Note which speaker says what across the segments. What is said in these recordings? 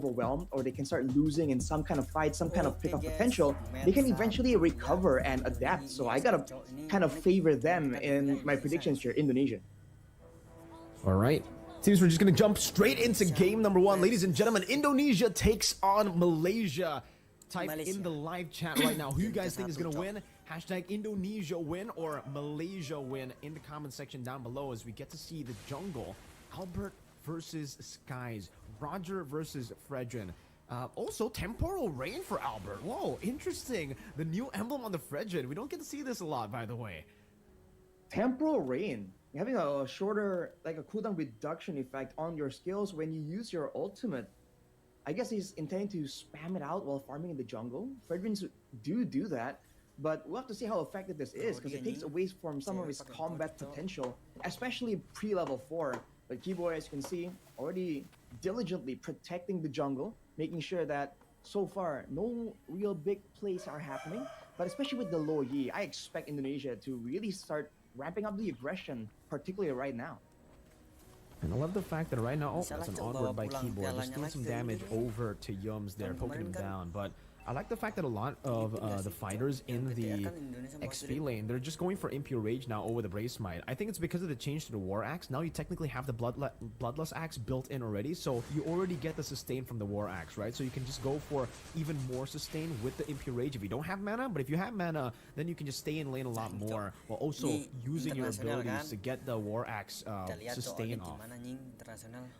Speaker 1: overwhelmed or they can start losing in some kind of fight, some kind of pickup potential, they can eventually recover and adapt. So I gotta kind of favor them in my predictions here, Indonesia.
Speaker 2: All right. Seems we're just going to jump straight into game number 1. Ladies and gentlemen, Indonesia takes on Malaysia. Type in the live chat right now who you guys think is going to win. Hashtag Indonesia win or Malaysia win in the comment section down below as we get to see the jungle. Albert versus Skies. Roger versus Fredrin. Also, temporal rain for Albert. Whoa, interesting. The new emblem on the Fredrin. We don't get to see this a lot, by the way.
Speaker 1: Temporal rain. Having a shorter, like a cooldown reduction effect on your skills when you use your ultimate. I guess he's intending to spam it out while farming in the jungle. Fredrins do that, but we'll have to see how effective this is because it takes away from some of his combat potential, especially pre-level 4. But Keyboy, as you can see, already diligently protecting the jungle, making sure that so far no real big plays are happening. But especially with the low Yi, I expect Indonesia to really start ramping up the aggression, particularly right now.
Speaker 2: And I love the fact that right now, oh, that's an onward by Keyboard, just doing some damage over to Yums there, poking him down. But I like the fact that a lot of the fighters in the XP lane, they're just going for Impure Rage now over the Brave Smite. I think it's because of the change to the War Axe. Now you technically have the Bloodlust Axe built in already, so you already get the sustain from the War Axe, right? So you can just go for even more sustain with the Impure Rage if you don't have mana. But if you have mana, then you can just stay in lane a lot more while also using your abilities to get the War Axe sustain off.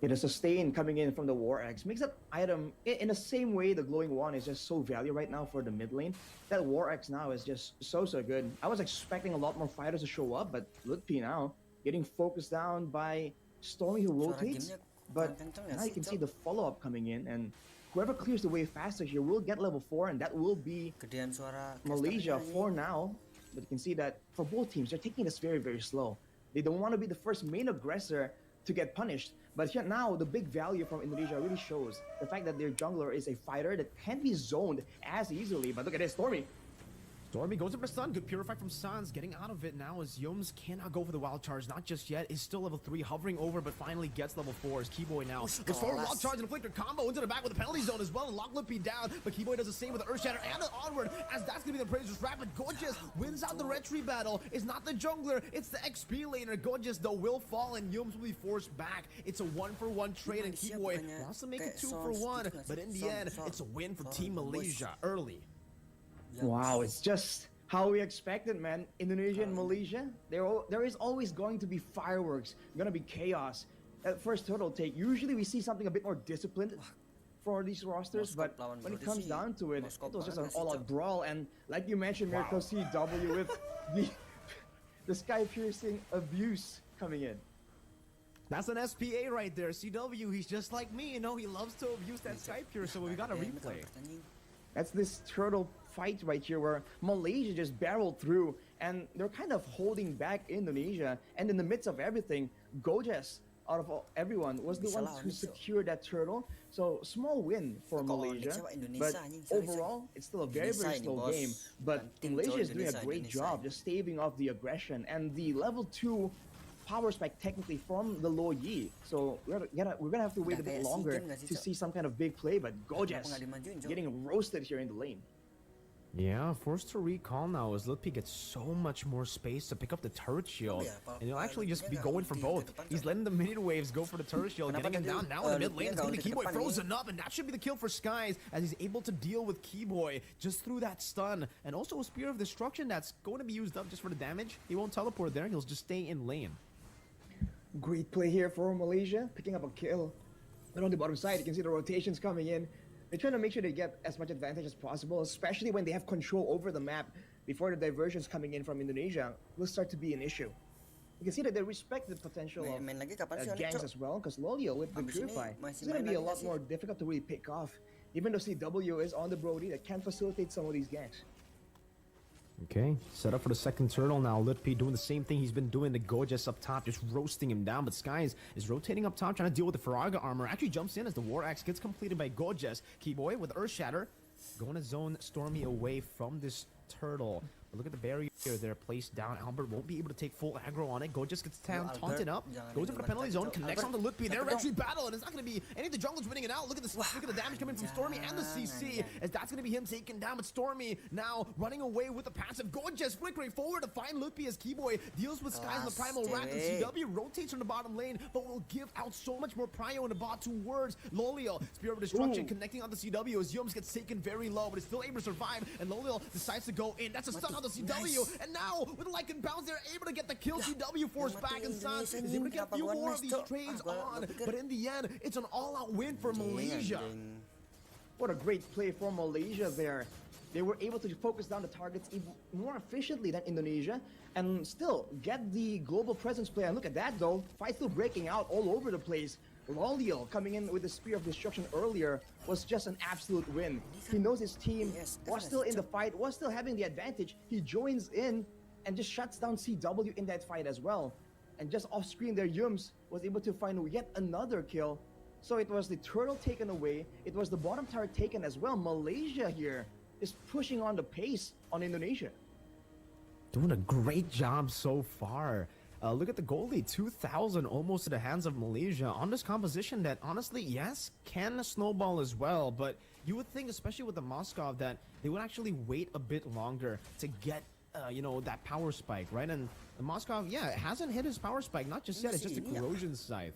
Speaker 1: Yeah, the sustain coming in from the War Axe makes that item, in the same way the Glowing Wand is just so value right now for the mid lane. That War Axe now is just so good. I was expecting a lot more fighters to show up, but Lutfi now getting focused down by Stormy who rotates. But now you can see the follow-up coming in, and whoever clears the way faster here will get level 4, and that will be Malaysia for now. But you can see that for both teams, they're taking this very slow. They don't want to be the first main aggressor to get punished. But here now, the big value from Indonesia really shows the fact that their jungler is a fighter that can't be zoned as easily. But look at this, Stormy.
Speaker 2: Stormy goes for stun. Good purify from Sans. Getting out of it now as Yums cannot go for the wild charge. Not just yet. Is still level 3, hovering over, but finally gets level 4. As Keyboy now goes for a wild charge and Afflictor combo into the back with the penalty zone as well. And lock Lippy down, but Keyboy does the same with the Earth Shatter and the onward. As that's gonna be the Praisers Rapid. Gorgeous wins out the retry battle. It's not the jungler, it's the XP laner. Gorgeous though will fall and Yums will be forced back. It's a 1-for-1 trade and Keyboy wants to make it 2-for-1, but in the end, it's a win for Team Malaysia early.
Speaker 1: Wow, it's just how we expected, man. Indonesia and Malaysia, there is always going to be fireworks, gonna be chaos. At first turtle take, usually we see something a bit more disciplined for these rosters, but when it comes down to it, it was just an all-out brawl. And like you mentioned, Miracle CW with the sky-piercing abuse coming in.
Speaker 2: That's an SPA right there. CW, he's just like me, you know, he loves to abuse that Sky Pure, so we got a replay.
Speaker 1: That's this turtle fight right here where Malaysia just barreled through and they're kind of holding back Indonesia. And in the midst of everything, Gojes, out of everyone, was the one who secured that turtle. So small win for Malaysia, but overall, it's still a very slow game. But Malaysia is doing a great job just staving off the aggression and the level 2 power spike technically from the low Yi. So we're gonna have to wait a bit longer to see some kind of big play, but Gojes getting roasted here in the lane.
Speaker 2: Yeah, forced to recall now as Lutpi gets so much more space to pick up the turret shield. And he'll actually just be going for both. He's letting the minion waves go for the turret shield, getting him down now in the mid lane. It's going to be Keyboy frozen up, and that should be the kill for Skies as he's able to deal with Keyboy just through that stun. And also a Spear of Destruction that's going to be used up just for the damage. He won't teleport there, he'll just stay in lane.
Speaker 1: Great play here for Malaysia, picking up a kill. But on the bottom side, you can see the rotations coming in. They're trying to make sure they get as much advantage as possible, especially when they have control over the map before the diversions coming in from Indonesia will start to be an issue. You can see that they respect the potential of gangs as well, because Lolio with the Purify, it's going to be a lot more difficult to really pick off, even though CW is on the Brody that can facilitate some of these gangs.
Speaker 2: Okay, set up for the second turtle now. Litpi doing the same thing he's been doing to Gojes up top, just roasting him down. But Skies is rotating up top, trying to deal with the Faraga armor. Actually jumps in as the War Axe gets completed by Gojes. Keyboy with Earth Shatter, going to zone Stormy away from this turtle. But look at the barrier. They're placed down. Albert won't be able to take full aggro on it. Go just gets taunted up. Goes into the penalty zone. Connects on the Lutpi. They're actually battle, and it's not going to be any of the junglers winning it out. Look at this. Look at the damage coming from Stormy and the CC, as that's going to be him taken down. But Stormy now running away with the passive. Gorgeous flickering forward to find Lutpi as Keyboy deals with Skies in the primal rack. And CW rotates from the bottom lane, but will give out so much more prio in the bot towards Loliel. Spear of Destruction connecting on the CW as Yums gets taken very low, but is still able to survive. And Loliel decides to go in. That's a stun on the CW. And now with the Lycan bounce, they're able to get the kill. CW force back, and San is able to get a few more of these trades on. But in the end, it's an all-out win for Malaysia.
Speaker 1: What a great play for Malaysia there. They were able to focus down the targets even more efficiently than Indonesia and still get the global presence play. And look at that though, fight still breaking out all over the place. Loliel coming in with the Spear of Destruction earlier was just an absolute win. He knows his team was still in the fight, was still having the advantage. He joins in and just shuts down CW in that fight as well. And just off screen there, Yums was able to find yet another kill. So it was the turtle taken away, it was the bottom turret taken as well. Malaysia here is pushing on the pace on Indonesia.
Speaker 2: Doing a great job so far. Look at the goalie, 2,000 almost to the hands of Malaysia on this composition that honestly, yes, can snowball as well. But you would think, especially with the Moskov, that they would actually wait a bit longer to get, you know, that power spike, right? And the Moskov, yeah, it hasn't hit his power spike, not just yet, it's just a corrosion scythe.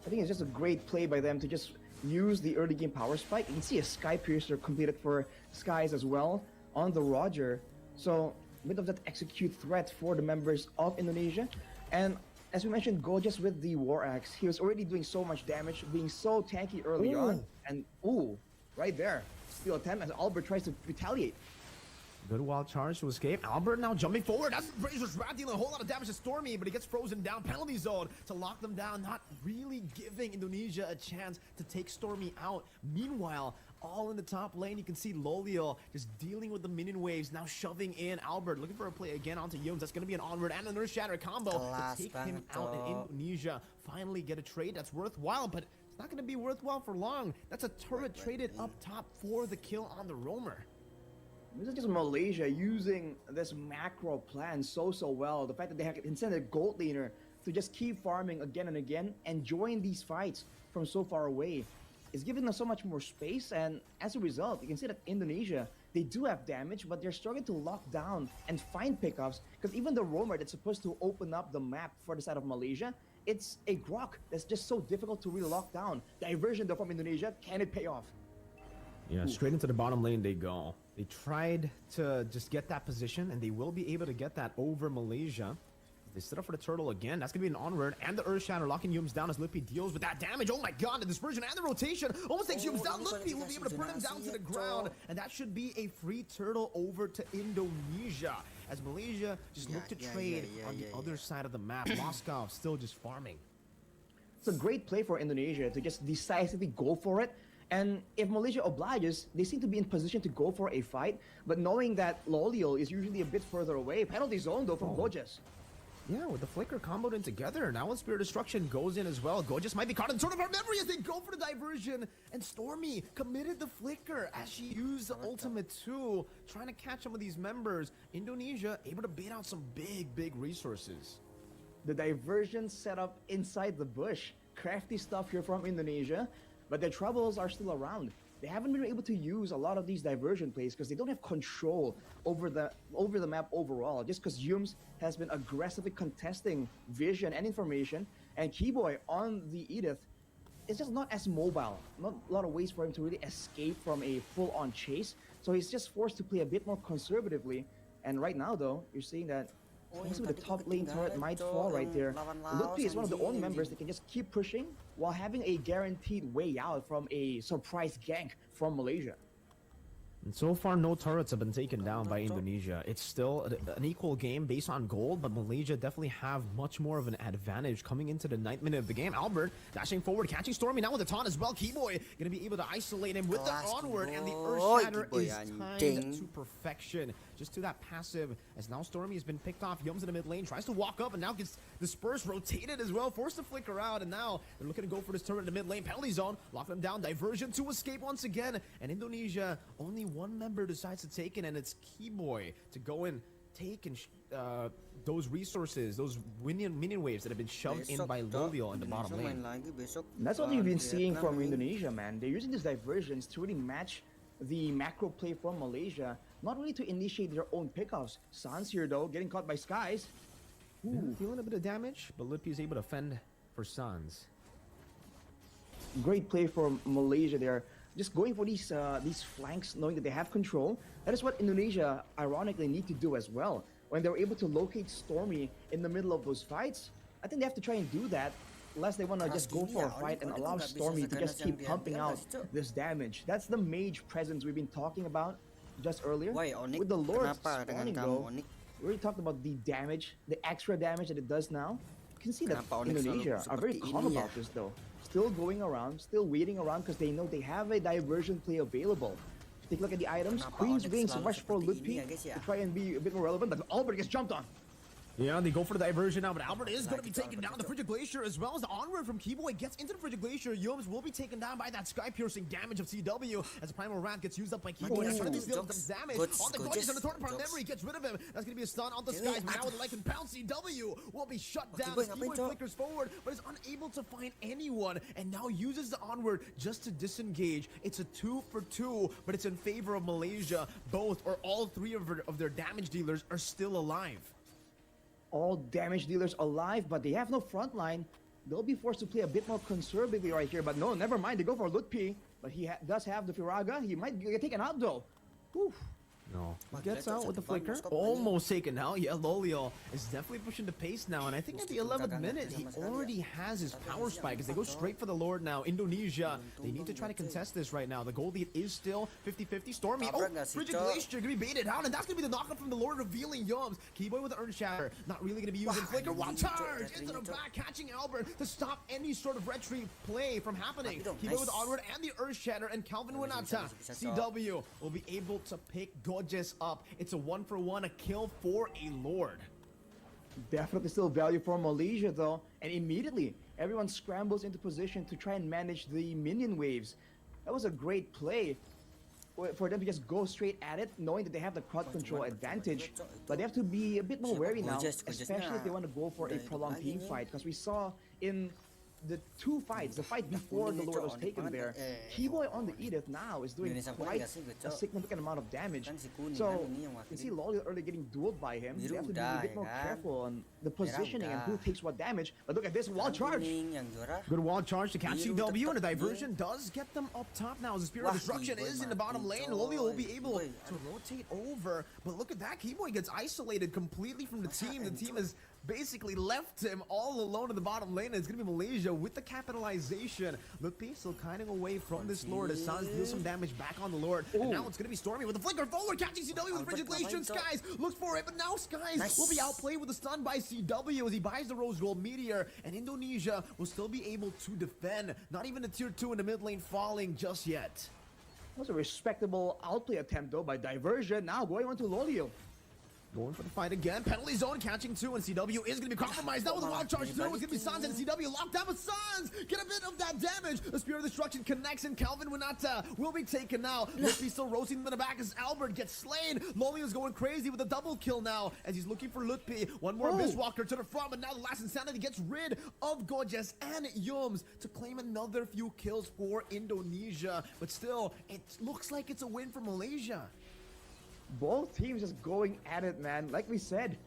Speaker 1: I think it's just a great play by them to just use the early game power spike. You can see a Sky Piercer completed for Skies as well on the Roger. So a bit of that execute threat for the members of Indonesia. And as we mentioned, Gorgeous with the War Axe, he was already doing so much damage, being so tanky early on. And right there, steal attempt as Albert tries to retaliate.
Speaker 2: Good wild charge to escape. Albert now jumping forward. That's Brazer's Rat dealing a whole lot of damage to Stormy, but he gets frozen down. Penalty zone to lock them down, not really giving Indonesia a chance to take Stormy out. Meanwhile, all in the top lane, you can see Loliel just dealing with the minion waves, now shoving in Albert, looking for a play again onto Yums. That's going to be an onward and an Earth Shatter combo to take him out, and Indonesia finally get a trade that's worthwhile, but it's not going to be worthwhile for long. That's a turret traded up top for the kill on the roamer.
Speaker 1: This is just Malaysia using this macro plan so well. The fact that they can send a gold laner to just keep farming again and again and join these fights from so far away is giving them so much more space. And as a result, you can see that Indonesia, they do have damage, but they're struggling to lock down and find pickups, because even the roamer that's supposed to open up the map for the side of Malaysia, it's a grok that's just so difficult to really lock down. Diversion though from Indonesia, can it pay off?
Speaker 2: Yeah, straight into the bottom lane they go. They tried to just get that position, and they will be able to get that over Malaysia. They set up for the turtle again. That's going to be an onward, and the Earth Shatter locking Yums down as Lutpi deals with that damage. Oh my god, the dispersion and the rotation almost takes Yums down. Lutpi will be able to burn him down to the ground, and that should be a free turtle over to Indonesia, as Malaysia just look to trade on the other side of the map. Moskov still just farming.
Speaker 1: It's a great play for Indonesia to just decisively go for it. And if Malaysia obliges, they seem to be in position to go for a fight, but knowing that Loliel is usually a bit further away. Penalty zone though from Gorgeous.
Speaker 2: Yeah, with the flicker comboed in together, now when Spirit Destruction goes in as well, Gorgeous might be caught in sort of our memory as they go for the diversion, and Stormy committed the flicker as she used the ultimate too, trying to catch some of these members. Indonesia able to bait out some big resources.
Speaker 1: The diversion set up inside the bush. Crafty stuff here from Indonesia. But their troubles are still around. They haven't been able to use a lot of these diversion plays because they don't have control over the map overall. Just because Yums has been aggressively contesting vision and information, and Keyboy on the Iesf is just not as mobile. Not a lot of ways for him to really escape from a full-on chase. So he's just forced to play a bit more conservatively. And right now, though, you're seeing that possibly the top lane turret might fall right there. Lutpi is one of the only members that can just keep pushing while having a guaranteed way out from a surprise gank from Malaysia.
Speaker 2: And so far, no turrets have been taken down by Indonesia. It's still an equal game based on gold, but Malaysia definitely have much more of an advantage coming into the 9th minute of the game. Albert dashing forward, catching Stormy now with the taunt as well. Keyboy gonna be able to isolate him with the onward, and the Earth Shatter is timed to perfection. Just to that passive, as now Stormy has been picked off. Yums in the mid lane, tries to walk up, and now gets dispersed, rotated as well, forced to flicker out, and now they're looking to go for this turret in the mid lane. Penalty zone, lock them down, diversion to escape once again, and Indonesia, only one member decides to take it, and it's Keyboy to go in taken those resources, those minion waves that have been shoved in by Lolio in the bottom lane.
Speaker 1: And that's what you've been seeing from Indonesia, man. They're using these diversions to really match the macro play from Malaysia, not really to initiate their own pickoffs. Sans here, though, getting caught by Skies.
Speaker 2: Yeah, dealing a bit of damage, but Lippy is able to fend for Sans.
Speaker 1: Great play from Malaysia there. Just going for these flanks, knowing that they have control. That is what Indonesia, ironically, need to do as well. When they're able to locate Stormy in the middle of those fights, I think they have to try and do that, unless they want to just go for a fight and allow Stormy to just keep pumping out this damage. That's the mage presence we've been talking about just earlier. With the Lord spawning, though, we already talked about the damage, the extra damage that it does now. You can see that Indonesia are very calm about this, though. Still going around, still waiting around because they know they have a diversion play available. Take a look at the items. Queen's Wings rush for Ludwig to try and be a bit more relevant, but Albert gets jumped on.
Speaker 2: Yeah, they go for the diversion now, but Albert is going to be taken down. The Frigid Glacier, as well as the onward from Keyboy, gets into the Frigid Glacier. Yums will be taken down by that sky-piercing damage of CW as the Primal Wrath gets used up by Keyboy. That's going to deal some damage on the Gorgeous and the Torn Apart Memory gets rid of him. That's going to be a stun on the Skies, but now with the Lycan Pound, CW will be shut down. Keyboy flickers forward, but is unable to find anyone, and now uses the onward just to disengage. It's a 2 for 2, but it's in favor of Malaysia. Both or all three of their damage dealers are still alive.
Speaker 1: All damage dealers alive, but they have no front line. They'll be forced to play a bit more conservatively right here, but no, never mind. They go for Lutpi, but he does have the Firaga. He might get taken out, though. Oof.
Speaker 2: No. Gets out with the flicker. Almost taken out. Yeah, Lolio is definitely pushing the pace now. And I think at the 11th minute, he already has his power spike as they go straight for the Lord now. Indonesia, they need to try to contest this right now. The goal lead is still 50-50. Stormy, Frigid Glacier going to be baited out. And that's going to be the knockup from the Lord, revealing Yums. Keyboy with the Earth Shatter. Not really going to be using flicker. One charge into the back, catching Albert to stop any sort of retreat play from happening. Keyboy with the onward and the Earth Shatter. And Calvin Winata, CW, will be able to pick Gorgeous up. It's a 1-for-1, a kill for a Lord.
Speaker 1: Definitely still value for Malaysia, though. And immediately, everyone scrambles into position to try and manage the minion waves. That was a great play for them to just go straight at it, knowing that they have the crowd control advantage. But they have to be a bit more wary now, especially if they want to go for a prolonged team fight. Because we saw in the two fights, the fight before the Lord was taken there, Keyboy on the Edith now is doing quite a significant amount of damage. So you can see Lolly early getting dueled by him. You have to be a bit more careful on the positioning and who takes what damage. But look at this wall charge.
Speaker 2: Good wall charge to catch CW, and the diversion does get them up top now as the Spirit of Destruction is in the bottom lane. Lolly will be able to rotate over. But look at that, Keyboy gets isolated completely from the team. The team is basically left him all alone in the bottom lane, and it's going to be Malaysia with the capitalization. Lutpi still kiting away from this Lord as Sans deals some damage back on the Lord. And now it's going to be Stormy with the flicker forward, catching CW with the Frigid Glacier, and Skies looks for it, but now Skies will be outplayed with a stun by CW as he buys the Rose Gold Meteor, and Indonesia will still be able to defend. Not even a tier 2 in the mid lane falling just yet.
Speaker 1: That was a respectable outplay attempt, though, by diversion. Now going on to Lolio.
Speaker 2: Going for the fight again. Penalty zone catching 2, and CW is going to be compromised. Now with a wild charge through, it's going to be Sans and CW locked down, but Sans get a bit of that damage. The Spirit of Destruction connects, and Calvin Winata will be taken now. Lippy still roasting him in the back as Albert gets slain. Lolly is going crazy with a double kill now as he's looking for Lutpi. One more Mistwalker to the front, but now the last Insanity gets rid of Gorgeous and Yums to claim another few kills for Indonesia. But still, it looks like it's a win for Malaysia.
Speaker 1: Both teams just going at it, man. Like we said,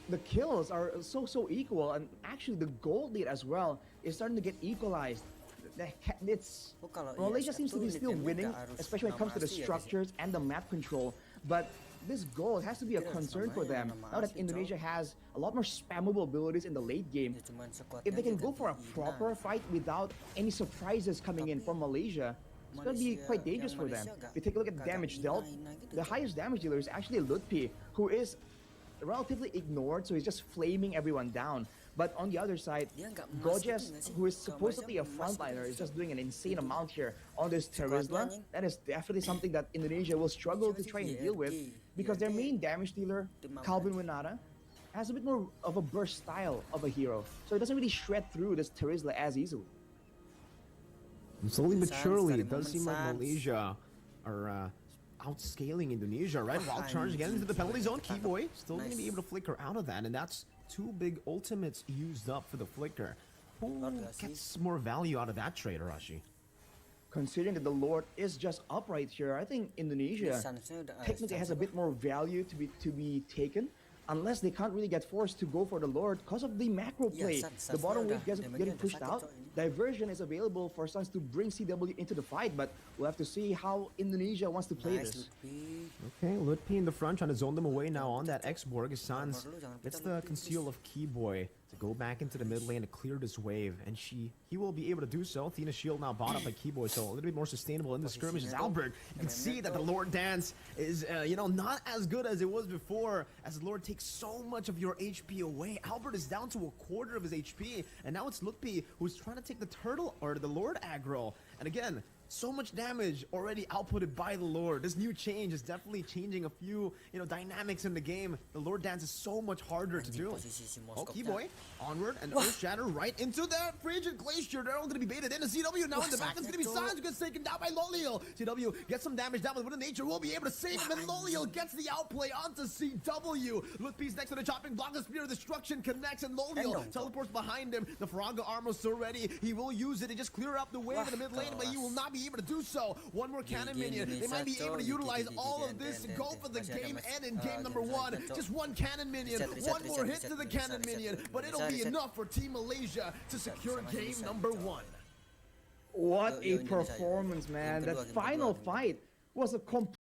Speaker 1: the kills are so equal, and actually the gold lead as well is starting to get equalized. Malaysia seems to be still winning, especially when it comes to the structures and the map control. But this gold has to be a concern for them now that Indonesia has a lot more spammable abilities in the late game. If they can go for a proper fight without any surprises coming in from Malaysia, it's going to be quite dangerous for them. If you take a look at damage dealt, the highest damage dealer is actually Lutpi, who is relatively ignored, so he's just flaming everyone down. But on the other side, Gorgeous, who is supposedly a frontliner, is just doing an insane amount here on this Terizla. That is definitely something that Indonesia will struggle to try and deal with, because their main damage dealer, Calvin Winata, has a bit more of a burst style of a hero, so it doesn't really shred through this Terizla as easily.
Speaker 2: And slowly but surely, it does seem like Malaysia are outscaling Indonesia, right? Wild charge again into the penalty zone. Keyboy still going to be able to flicker out of that, and that's 2 big ultimates used up for the flicker. Who gets more value out of that trade, Arashi?
Speaker 1: Considering that the Lord is just up right here, I think Indonesia technically has a bit more value to be taken, unless they can't really get forced to go for the Lord because of the macro play. The bottom weight getting pushed out. Diversion is available for Suns to bring CW into the fight, but we'll have to see how Indonesia wants to play this.
Speaker 2: Okay, Lutpi in the front trying to zone them away now on that X-Borg. Suns gets the conceal of Keyboy to go back into the mid lane to clear this wave, and he will be able to do so. Athena's shield now bought up by Keyboy, so a little bit more sustainable in the skirmish. As Albert, you can see that the Lord Dance is, you know, not as good as it was before, as the Lord takes so much of your HP away. Albert is down to a quarter of his HP, and now it's Lutpi who's trying to take the turtle or the Lord aggro. And again, so much damage already outputted by the Lord. This new change is definitely changing a few, you know, dynamics in the game. The Lord Dance is so much harder to do. Oh, Keyboy onward, and Earth Shatter right into that Frigid Glacier. They're all going to be baited in. The CW now in the back. It's going to be Sans who gets taken down by Loliel. CW gets some damage down, but Wooden Nature will be able to save him, and Loliel gets the outplay onto CW. Lutpi's next to the chopping block. The Spear of Destruction connects, and Loliel teleports behind him. The Faraga armor still ready. He will use it to just clear up the wave in the mid lane, but he will not be able to do so. One more cannon minion. They might be able to utilize all of this to go for the game end in game number 1. Just one cannon minion, one more hit to the cannon minion, but it'll be enough for Team Malaysia to secure game number 1.
Speaker 1: What a performance, man. That final fight was a complete